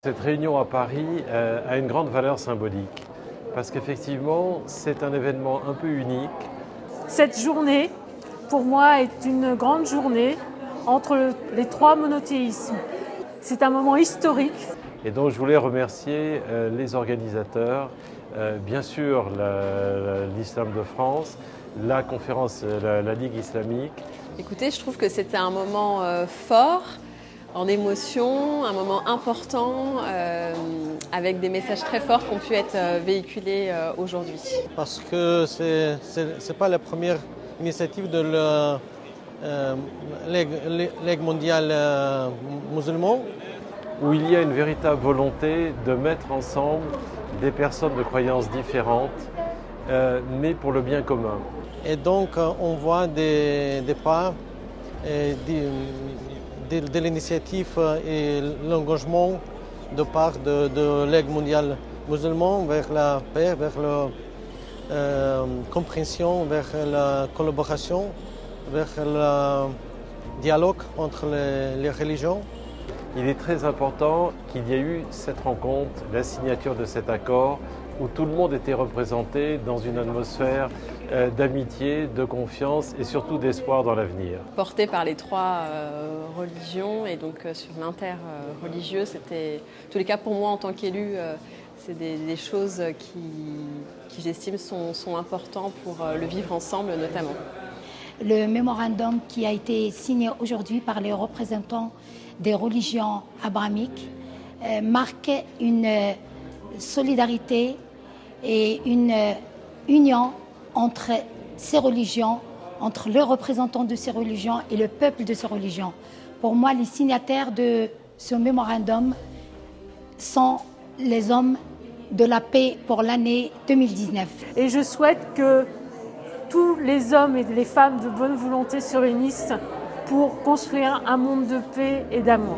Cette réunion à Paris a une grande valeur symbolique parce qu'effectivement c'est un événement un peu unique. Cette journée, pour moi, est une grande journée entre les trois monothéismes. C'est un moment historique. Et donc je voulais remercier les organisateurs, bien sûr l'Islam de France, la conférence, la Ligue islamique. Écoutez, je trouve que c'était un moment fort, en émotion, un moment important, avec des messages très forts qui ont pu être véhiculés aujourd'hui. Parce que c'est pas la première initiative de la Ligue mondiale musulmane. Où il y a une véritable volonté de mettre ensemble des personnes de croyances différentes, mais pour le bien commun. Et donc on voit des pas de l'initiative et l'engagement de part de la Ligue mondiale musulmane vers la paix, vers la compréhension, vers la collaboration, vers le dialogue entre les religions. Il est très important qu'il y ait eu cette rencontre, la signature de cet accord, où tout le monde était représenté dans une atmosphère d'amitié, de confiance et surtout d'espoir dans l'avenir. Porté par les trois religions et donc sur l'inter-religieux, c'était, en tous les cas pour moi en tant qu'élu, c'est des choses qui j'estime sont importantes pour le vivre ensemble notamment. Le mémorandum qui a été signé aujourd'hui par les représentants des religions abrahamiques marque une solidarité et une union entre ces religions, entre les représentants de ces religions et le peuple de ces religions. Pour moi, les signataires de ce mémorandum sont les hommes de la paix pour l'année 2019. Et je souhaite que tous les hommes et les femmes de bonne volonté se réunissent pour construire un monde de paix et d'amour.